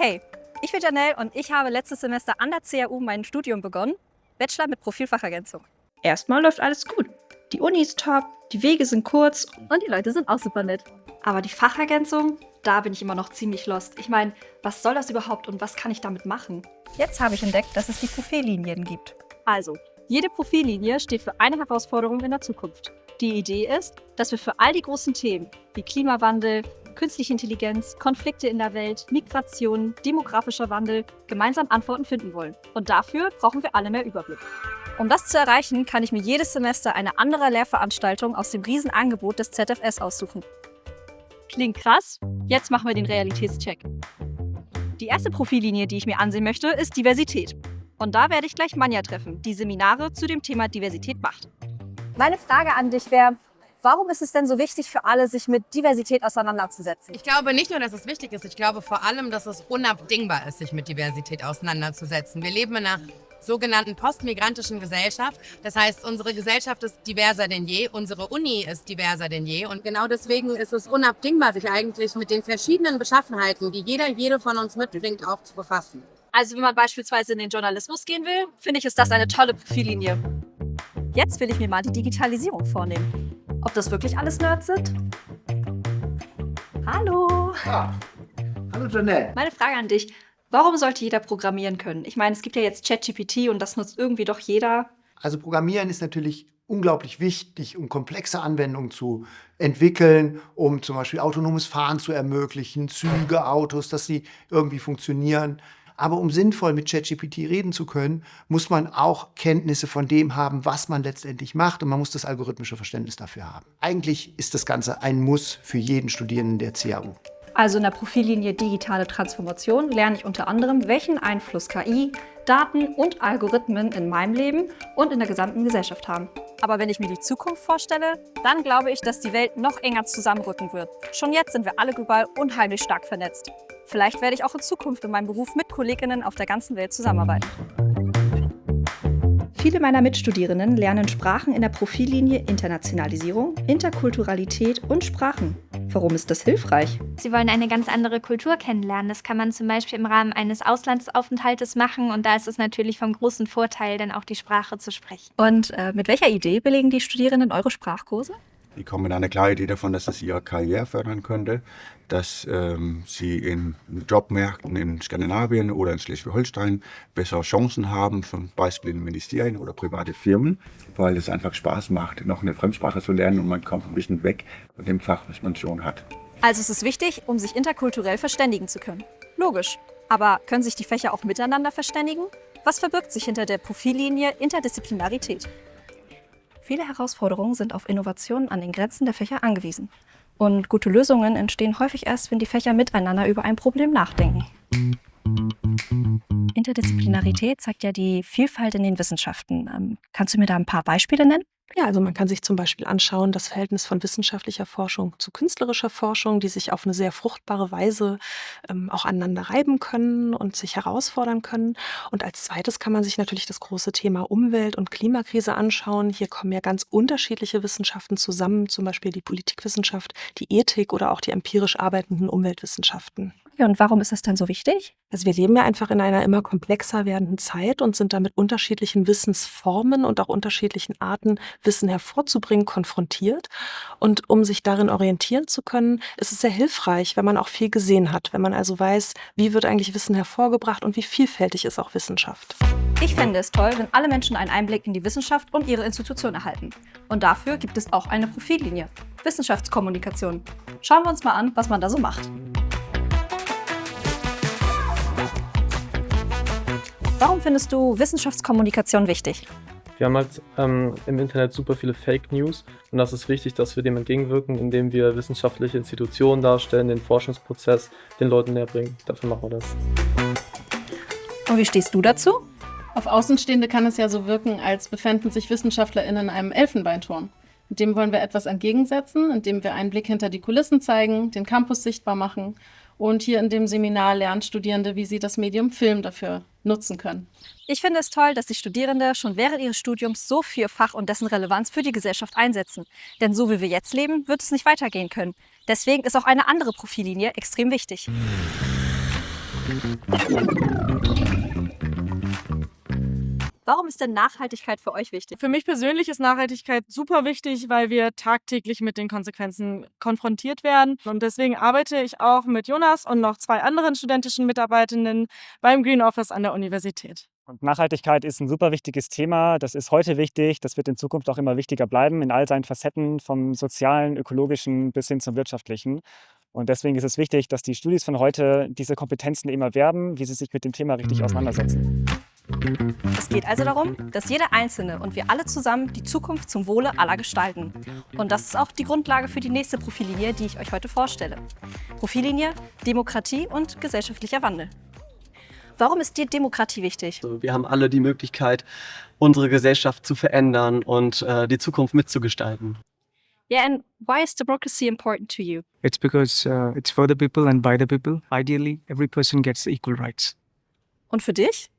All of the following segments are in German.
Hey, ich bin Janelle und ich habe letztes Semester an der CAU mein Studium begonnen. Bachelor mit Profilfachergänzung. Erstmal läuft alles gut. Die Uni ist top, die Wege sind kurz Und die Leute sind auch super nett. aber die Fachergänzung, da bin ich immer noch ziemlich lost. Ich meine, was soll das überhaupt und was kann ich damit machen? Jetzt habe ich entdeckt, dass es die Profillinien gibt. Also, jede Profillinie steht für eine Herausforderung in der Zukunft. Die Idee ist, dass wir für all die großen Themen wie Klimawandel, künstliche Intelligenz, Konflikte in der Welt, Migration, demografischer Wandel gemeinsam Antworten finden wollen. Und dafür brauchen wir alle mehr Überblick. Um das zu erreichen, kann ich mir jedes Semester eine andere Lehrveranstaltung aus dem Riesenangebot des ZFS aussuchen. Klingt krass? Jetzt machen wir den Realitätscheck. Die erste Profillinie, die ich mir ansehen möchte, ist Diversität. Und da werde ich gleich Manja treffen, die Seminare zu dem Thema Diversität macht. Meine Frage an dich wäre, warum ist es denn so wichtig für alle, sich mit Diversität auseinanderzusetzen? Ich glaube nicht nur, dass es wichtig ist, ich glaube vor allem, dass es unabdingbar ist, sich mit Diversität auseinanderzusetzen. Wir leben in einer sogenannten postmigrantischen Gesellschaft. Das heißt, unsere Gesellschaft ist diverser denn je, unsere Uni ist diverser denn je. Und genau deswegen ist es unabdingbar, sich eigentlich mit den verschiedenen Beschaffenheiten, die jede von uns mitbringt, auch zu befassen. Also wenn man beispielsweise in den Journalismus gehen will, finde ich, ist das eine tolle Profillinie. Jetzt will ich mir mal die Digitalisierung vornehmen. Ob das wirklich alles Nerds sind? Hallo! Hallo Janelle. Meine Frage an dich, warum sollte jeder programmieren können? Ich meine, es gibt ja jetzt ChatGPT und das nutzt irgendwie doch jeder. Also Programmieren ist natürlich unglaublich wichtig, um komplexe Anwendungen zu entwickeln, um zum Beispiel autonomes Fahren zu ermöglichen, Züge, Autos, dass sie irgendwie funktionieren. Aber um sinnvoll mit ChatGPT reden zu können, muss man auch Kenntnisse von dem haben, was man letztendlich macht. Und man muss das algorithmische Verständnis dafür haben. Eigentlich ist das Ganze ein Muss für jeden Studierenden der CAU. Also in der Profillinie Digitale Transformation lerne ich unter anderem, welchen Einfluss KI, Daten und Algorithmen in meinem Leben und in der gesamten Gesellschaft haben. Aber wenn ich mir die Zukunft vorstelle, dann glaube ich, dass die Welt noch enger zusammenrücken wird. Schon jetzt sind wir alle global unheimlich stark vernetzt. Vielleicht werde ich auch in Zukunft in meinem Beruf mit KollegInnen auf der ganzen Welt zusammenarbeiten. Viele meiner Mitstudierenden lernen Sprachen in der Profillinie Internationalisierung, Interkulturalität und Sprachen. Warum ist das hilfreich? Sie wollen eine ganz andere Kultur kennenlernen. Das kann man zum Beispiel im Rahmen eines Auslandsaufenthaltes machen. Und da ist es natürlich vom großen Vorteil, dann auch die Sprache zu sprechen. Und mit welcher Idee belegen die Studierenden eure Sprachkurse? Die kommen mit einer klaren Idee davon, dass das ihre Karriere fördern könnte, dass sie in Jobmärkten in Skandinavien oder in Schleswig-Holstein bessere Chancen haben, zum Beispiel in Ministerien oder private Firmen, weil es einfach Spaß macht, noch eine Fremdsprache zu lernen und man kommt ein bisschen weg von dem Fach, was man schon hat. Also es ist wichtig, um sich interkulturell verständigen zu können. Logisch. Aber können sich die Fächer auch miteinander verständigen? Was verbirgt sich hinter der Profillinie Interdisziplinarität? Viele Herausforderungen sind auf Innovationen an den Grenzen der Fächer angewiesen. Und gute Lösungen entstehen häufig erst, wenn die Fächer miteinander über ein Problem nachdenken. Interdisziplinarität zeigt ja die Vielfalt in den Wissenschaften. Kannst du mir da ein paar Beispiele nennen? Ja, also man kann sich zum Beispiel anschauen, das Verhältnis von wissenschaftlicher Forschung zu künstlerischer Forschung, die sich auf eine sehr fruchtbare Weise auch aneinander reiben können und sich herausfordern können. Und als zweites kann man sich natürlich das große Thema Umwelt- und Klimakrise anschauen. Hier kommen ja ganz unterschiedliche Wissenschaften zusammen, zum Beispiel die Politikwissenschaft, die Ethik oder auch die empirisch arbeitenden Umweltwissenschaften. Ja, und warum ist das dann so wichtig? Also wir leben ja einfach in einer immer komplexer werdenden Zeit und sind da mit unterschiedlichen Wissensformen und auch unterschiedlichen Arten, Wissen hervorzubringen, konfrontiert. Und um sich darin orientieren zu können, ist es sehr hilfreich, wenn man auch viel gesehen hat, wenn man also weiß, wie wird eigentlich Wissen hervorgebracht und wie vielfältig ist auch Wissenschaft. Ich fände es toll, wenn alle Menschen einen Einblick in die Wissenschaft und ihre Institution erhalten. Und dafür gibt es auch eine Profillinie. Wissenschaftskommunikation. Schauen wir uns mal an, was man da so macht. Warum findest du Wissenschaftskommunikation wichtig? Wir haben halt im Internet super viele Fake News und das ist wichtig, dass wir dem entgegenwirken, indem wir wissenschaftliche Institutionen darstellen, den Forschungsprozess den Leuten näher bringen. Dafür machen wir das. Und wie stehst du dazu? Auf Außenstehende kann es ja so wirken, als befänden sich WissenschaftlerInnen in einem Elfenbeinturm. Mit dem wollen wir etwas entgegensetzen, indem wir einen Blick hinter die Kulissen zeigen, den Campus sichtbar machen. Und hier in dem Seminar lernen Studierende, wie sie das Medium Film dafür nutzen können. Ich finde es toll, dass die Studierende schon während ihres Studiums so für ihr Fach und dessen Relevanz für die Gesellschaft einsetzen. Denn so wie wir jetzt leben, wird es nicht weitergehen können. Deswegen ist auch eine andere Profillinie extrem wichtig. Warum ist denn Nachhaltigkeit für euch wichtig? Für mich persönlich ist Nachhaltigkeit super wichtig, weil wir tagtäglich mit den Konsequenzen konfrontiert werden. Und deswegen arbeite ich auch mit Jonas und noch 2 anderen studentischen Mitarbeitenden beim Green Office an der Universität. Und Nachhaltigkeit ist ein super wichtiges Thema. Das ist heute wichtig. Das wird in Zukunft auch immer wichtiger bleiben, in all seinen Facetten, vom sozialen, ökologischen bis hin zum wirtschaftlichen. Und deswegen ist es wichtig, dass die Studis von heute diese Kompetenzen eben erwerben, wie sie sich mit dem Thema richtig auseinandersetzen. Es geht also darum, dass jeder Einzelne und wir alle zusammen die Zukunft zum Wohle aller gestalten. Und das ist auch die Grundlage für die nächste Profillinie, die ich euch heute vorstelle. Profillinie Demokratie und gesellschaftlicher Wandel. Warum ist dir Demokratie wichtig? Also wir haben alle die Möglichkeit, unsere Gesellschaft zu verändern und die Zukunft mitzugestalten. Yeah, and why is democracy important to you? It's because it's for the people and by the people. Ideally, every person gets equal rights. Und für dich?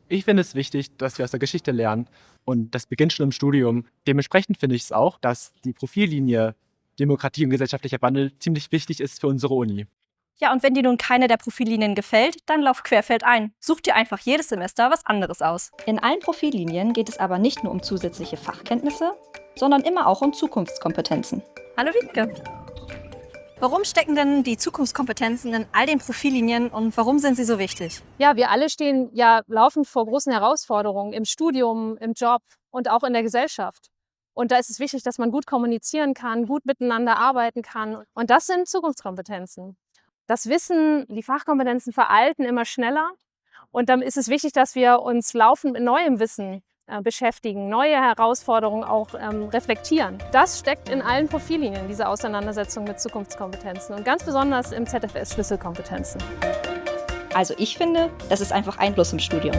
Ich finde es wichtig, dass wir aus der Geschichte lernen und das beginnt schon im Studium. Dementsprechend finde ich es auch, dass die Profillinie Demokratie und gesellschaftlicher Wandel ziemlich wichtig ist für unsere Uni. Ja, und wenn dir nun keine der Profillinien gefällt, dann lauf querfeldein. Such dir einfach jedes Semester was anderes aus. In allen Profillinien geht es aber nicht nur um zusätzliche Fachkenntnisse, sondern immer auch um Zukunftskompetenzen. Hallo Wiebke. Warum stecken denn die Zukunftskompetenzen in all den Profillinien und warum sind sie so wichtig? Ja, wir alle stehen ja laufend vor großen Herausforderungen im Studium, im Job und auch in der Gesellschaft. Und da ist es wichtig, dass man gut kommunizieren kann, gut miteinander arbeiten kann. Und das sind Zukunftskompetenzen. Das Wissen, die Fachkompetenzen veralten immer schneller. Und dann ist es wichtig, dass wir uns laufend mit neuem Wissen beschäftigen, neue Herausforderungen auch reflektieren. Das steckt in allen Profillinien, diese Auseinandersetzung mit Zukunftskompetenzen und ganz besonders im ZFS Schlüsselkompetenzen. Also ich finde, das ist einfach ein Plus im Studium.